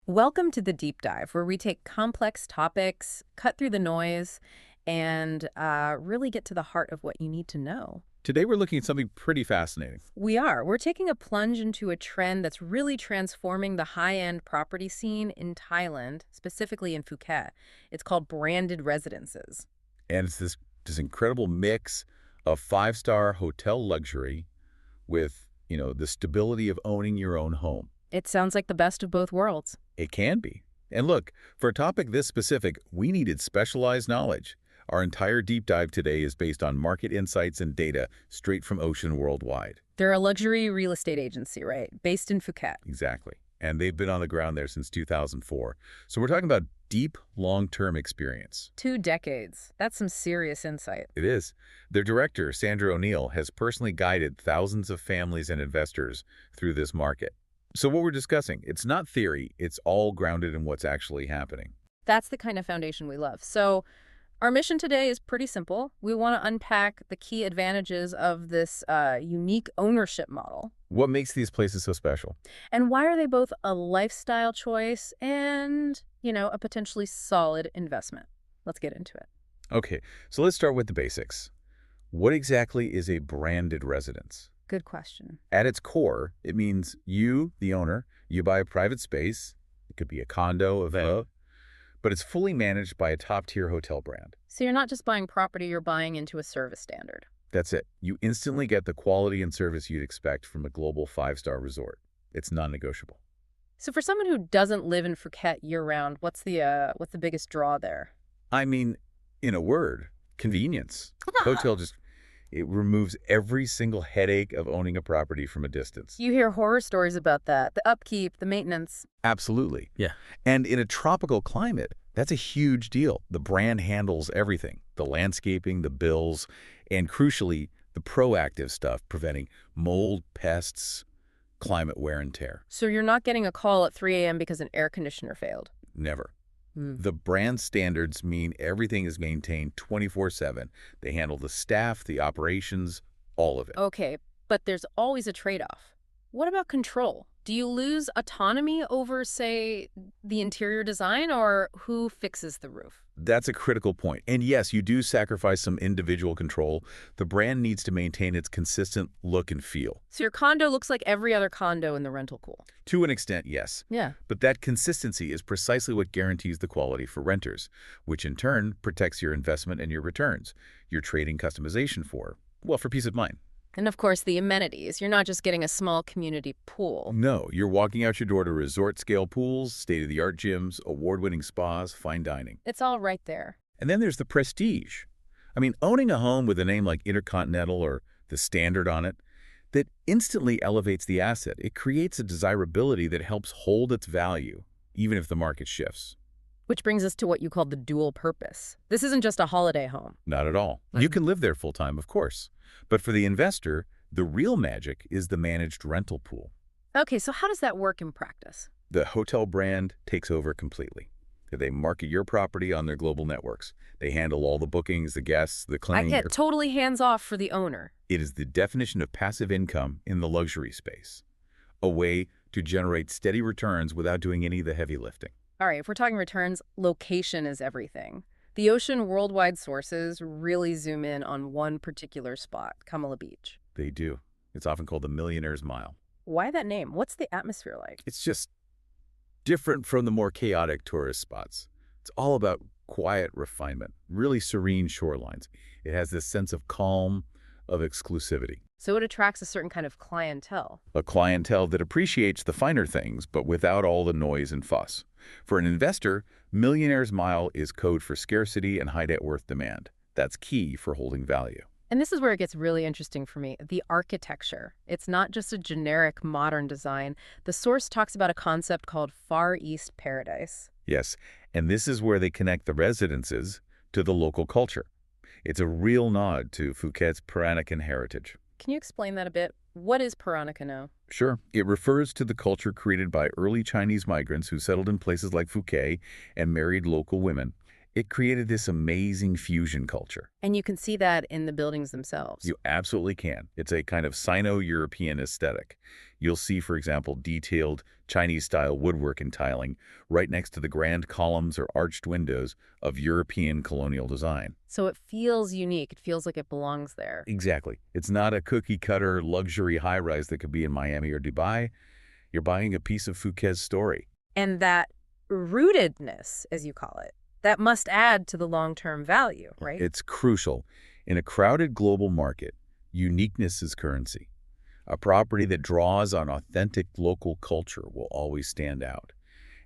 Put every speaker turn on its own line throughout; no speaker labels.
Welcome to the deep dive, where we take complex topics, cut through the noise, and really get to the heart of what you need to know.
Today we're looking at something pretty fascinating.
We are. We're taking a plunge into a trend that's really transforming the high-end property scene in Thailand, specifically in Phuket. It's called branded residences.
And it's this incredible mix of five-star hotel luxury with, the stability of owning your own home.
It sounds like the best of both worlds.
It can be. And look, for a topic this specific, we needed specialized knowledge. Our entire deep dive today is based on market insights and data straight from Ocean Worldwide.
They're a luxury real estate agency, right? Based in Phuket.
Exactly. And they've been on the ground there since 2004. So we're talking about deep, long-term experience.
2 decades. That's some serious insight.
It is. Their director, Sandra O'Neill, has personally guided thousands of families and investors through this market. So what we're discussing, it's not theory, it's all grounded in what's actually happening.
That's the kind of foundation we love. So our mission today is pretty simple. We want to unpack the key advantages of this unique ownership model.
What makes these places so special?
And why are they both a lifestyle choice and, a potentially solid investment? Let's get into it.
Okay, so let's start with the basics. What exactly is a branded residence?
Good question.
At its core, it means you, the owner, you buy a private space. It could be a condo, a villa, but it's fully managed by a top-tier hotel brand.
So you're not just buying property, you're buying into a service standard.
That's it. You instantly get the quality and service you'd expect from a global five-star resort. It's non-negotiable.
So for someone who doesn't live in Phuket year-round, what's the biggest draw there?
I mean, in a word, convenience. Hotel it removes every single headache of owning a property from a distance.
You hear horror stories about that. The upkeep, the maintenance.
Absolutely.
Yeah.
And in a tropical climate, that's a huge deal. The brand handles everything, the landscaping, the bills, and crucially, the proactive stuff, preventing mold, pests, climate wear and tear.
So you're not getting a call at 3 a.m. because an air conditioner failed.
Never. The brand standards mean everything is maintained 24/7. They handle the staff, the operations, all of it.
Okay, but there's always a trade-off. What about control? Do you lose autonomy over, say, the interior design, or who fixes the roof?
That's a critical point. And yes, you do sacrifice some individual control. The brand needs to maintain its consistent look and feel.
So your condo looks like every other condo in the rental pool.
To an extent, yes.
Yeah.
But that consistency is precisely what guarantees the quality for renters, which in turn protects your investment and your returns. You're trading customization for peace of mind.
And of course, the amenities. You're not just getting a small community pool.
No, you're walking out your door to resort-scale pools, state-of-the-art gyms, award-winning spas, fine dining.
It's all right there.
And then there's the prestige. I mean, owning a home with a name like Intercontinental or the Standard on it, that instantly elevates the asset. It creates a desirability that helps hold its value, even if the market shifts.
Which brings us to what you call the dual purpose. This isn't just a holiday home.
Not at all. You can live there full-time, of course. But for the investor, the real magic is the managed rental pool.
Okay, so how does that work in practice?
The hotel brand takes over completely. They market your property on their global networks. They handle all the bookings, the guests, the
I
cleaning.
get totally hands-off for the owner.
It is the definition of passive income in the luxury space, a way to generate steady returns without doing any of the heavy lifting.
All right, if we're talking returns, location is everything. The Ocean Worldwide sources really zoom in on one particular spot, Kamala Beach.
They do. It's often called the Millionaire's Mile.
Why that name? What's the atmosphere like?
It's just different from the more chaotic tourist spots. It's all about quiet refinement, really serene shorelines. It has this sense of calm, of exclusivity.
So it attracts a certain kind of clientele.
A clientele that appreciates the finer things, but without all the noise and fuss. For an investor, Millionaire's Mile is code for scarcity and high net worth demand. That's key for holding value.
And this is where it gets really interesting for me, the architecture. It's not just a generic modern design. The source talks about a concept called Far East Paradise.
Yes, and this is where they connect the residences to the local culture. It's a real nod to Phuket's Peranakan heritage.
Can you explain that a bit? What is Peranakan?
Sure. It refers to the culture created by early Chinese migrants who settled in places like Phuket and married local women. It created this amazing fusion culture.
And you can see that in the buildings themselves.
You absolutely can. It's a kind of Sino-European aesthetic. You'll see, for example, detailed Chinese-style woodwork and tiling right next to the grand columns or arched windows of European colonial design.
So it feels unique. It feels like it belongs there.
Exactly. It's not a cookie-cutter luxury high-rise that could be in Miami or Dubai. You're buying a piece of Phuket's story.
And that rootedness, as you call it, that must add to the long-term value, right?
It's crucial. In a crowded global market, uniqueness is currency. A property that draws on authentic local culture will always stand out.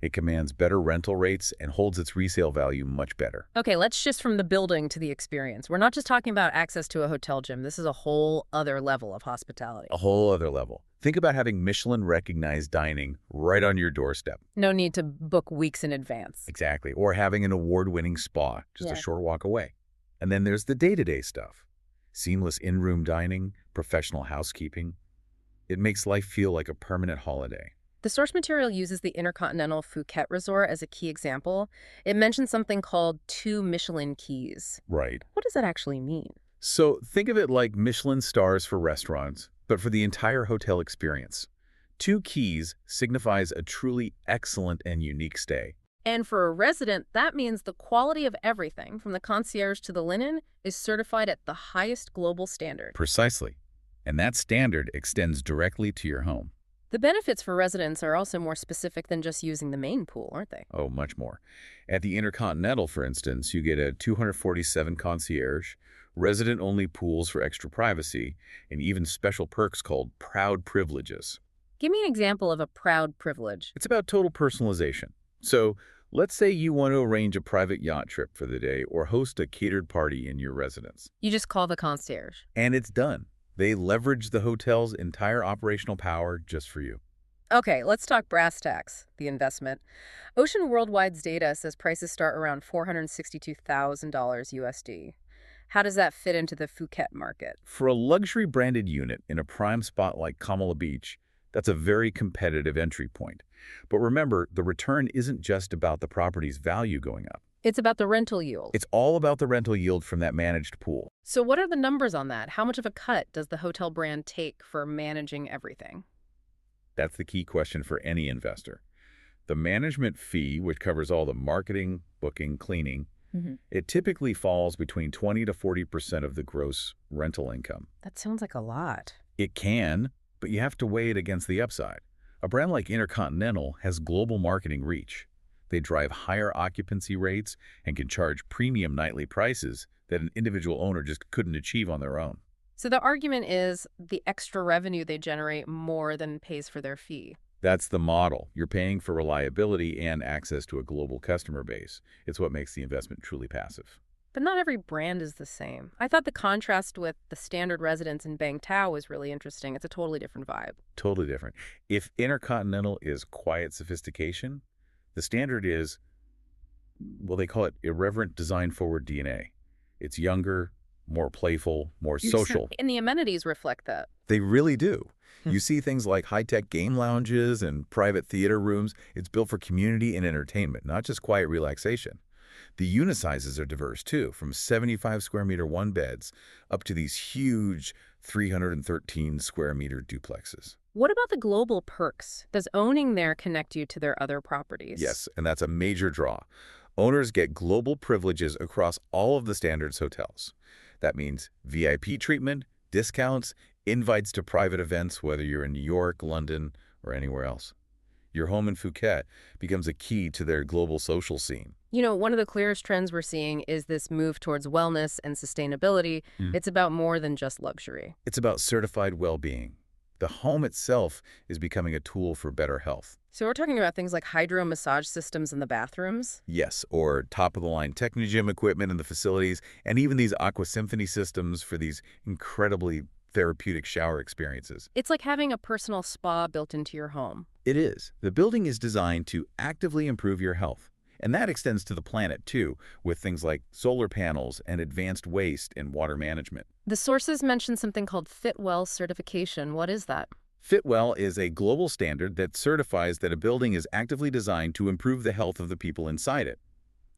It commands better rental rates and holds its resale value much better.
Okay, let's shift from the building to the experience. We're not just talking about access to a hotel gym. This is a whole other level of hospitality.
A whole other level. Think about having Michelin-recognized dining right on your doorstep.
No need to book weeks in advance.
Exactly. Or having an award-winning spa just a
Yeah.
short walk away. And then there's the day-to-day stuff. Seamless in-room dining, professional housekeeping. It makes life feel like a permanent holiday.
The source material uses the Intercontinental Phuket Resort as a key example. It mentions something called 2 Michelin keys.
Right.
What does that actually mean?
So think of it like Michelin stars for restaurants, but for the entire hotel experience. 2 keys signifies a truly excellent and unique stay.
And for a resident, that means the quality of everything, from the concierge to the linen, is certified at the highest global standard.
Precisely. And that standard extends directly to your home.
The benefits for residents are also more specific than just using the main pool, aren't they?
Oh, much more. At the Intercontinental, for instance, you get a 247 concierge, resident-only pools for extra privacy, and even special perks called proud privileges.
Give me an example of a proud privilege.
It's about total personalization. So let's say you want to arrange a private yacht trip for the day or host a catered party in your residence.
You just call the concierge.
And it's done. They leverage the hotel's entire operational power just for you.
Okay, let's talk brass tacks, the investment. Ocean Worldwide's data says prices start around $462,000 USD. How does that fit into the Phuket market?
For a luxury branded unit in a prime spot like Kamala Beach, that's a very competitive entry point. But remember, the return isn't just about the property's value going up.
It's about the rental yield.
It's all about the rental yield from that managed pool.
So what are the numbers on that? How much of a cut does the hotel brand take for managing everything?
That's the key question for any investor. The management fee, which covers all the marketing, booking, cleaning, it typically falls between 20 to 40% of the gross rental income.
That sounds like a lot.
It can, but you have to weigh it against the upside. A brand like Intercontinental has global marketing reach. They drive higher occupancy rates and can charge premium nightly prices that an individual owner just couldn't achieve on their own.
So the argument is the extra revenue they generate more than pays for their fee.
That's the model. You're paying for reliability and access to a global customer base. It's what makes the investment truly passive.
But not every brand is the same. I thought the contrast with the standard residence in Bang Tao was really interesting. It's a totally different vibe.
Totally different. If Intercontinental is quiet sophistication, the standard is, well, they call it irreverent design-forward DNA. It's younger, more playful, more social.
And the amenities reflect that.
They really do. You see things like high-tech game lounges and private theater rooms. It's built for community and entertainment, not just quiet relaxation. The unisizes are diverse, too, from 75 square meter one-beds up to these huge 313 square meter duplexes.
What about the global perks? Does owning there connect you to their other properties?
Yes, and that's a major draw. Owners get global privileges across all of the Standards hotels. That means VIP treatment, discounts, invites to private events, whether you're in New York, London, or anywhere else. Your home in Phuket becomes a key to their global social scene.
You know, one of the clearest trends we're seeing is this move towards wellness and sustainability. It's about more than just luxury.
It's about certified well-being. The home itself is becoming a tool for better health.
So we're talking about things like hydro massage systems in the bathrooms?
Yes, or top-of-the-line Technogym equipment in the facilities, and even these Aqua Symphony systems for these incredibly therapeutic shower experiences.
It's like having a personal spa built into your home.
It is. The building is designed to actively improve your health. And that extends to the planet, too, with things like solar panels and advanced waste and water management.
The sources mention something called Fitwell certification. What is that?
Fitwell is a global standard that certifies that a building is actively designed to improve the health of the people inside it.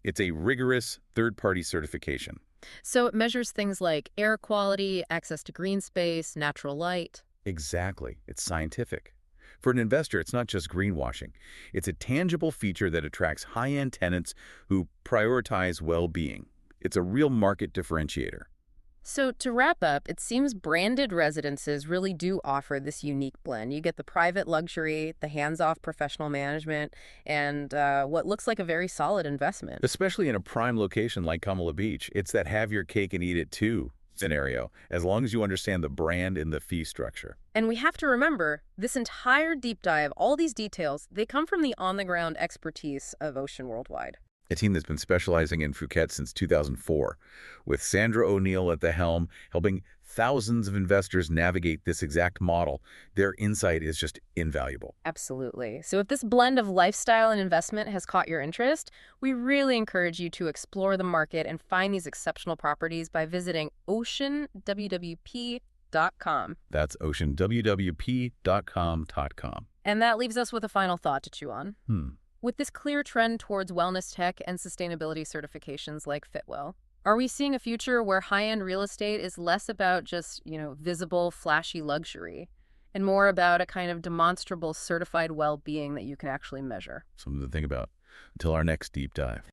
It's a rigorous third-party certification.
So it measures things like air quality, access to green space, natural light.
Exactly. It's scientific. For an investor, it's not just greenwashing. It's a tangible feature that attracts high-end tenants who prioritize well-being. It's a real market differentiator.
So to wrap up, it seems branded residences really do offer this unique blend. You get the private luxury, the hands-off professional management, and what looks like a very solid investment.
Especially in a prime location like Kamala Beach, it's that have your cake and eat it too scenario, as long as you understand the brand and the fee structure.
And we have to remember, this entire deep dive, all these details, they come from the on-the-ground expertise of Ocean Worldwide.
A team that's been specializing in Phuket since 2004, with Sandra O'Neill at the helm, helping thousands of investors navigate this exact model. Their insight is just invaluable.
Absolutely. So if this blend of lifestyle and investment has caught your interest, we really encourage you to explore the market and find these exceptional properties by visiting oceanwwp.com.
That's oceanwwp.com.
And that leaves us with a final thought to chew on. With this clear trend towards wellness tech and sustainability certifications like Fitwel, are we seeing a future where high-end real estate is less about just, visible, flashy luxury and more about a kind of demonstrable certified well-being that you can actually measure?
Something to think about. Until our next deep dive.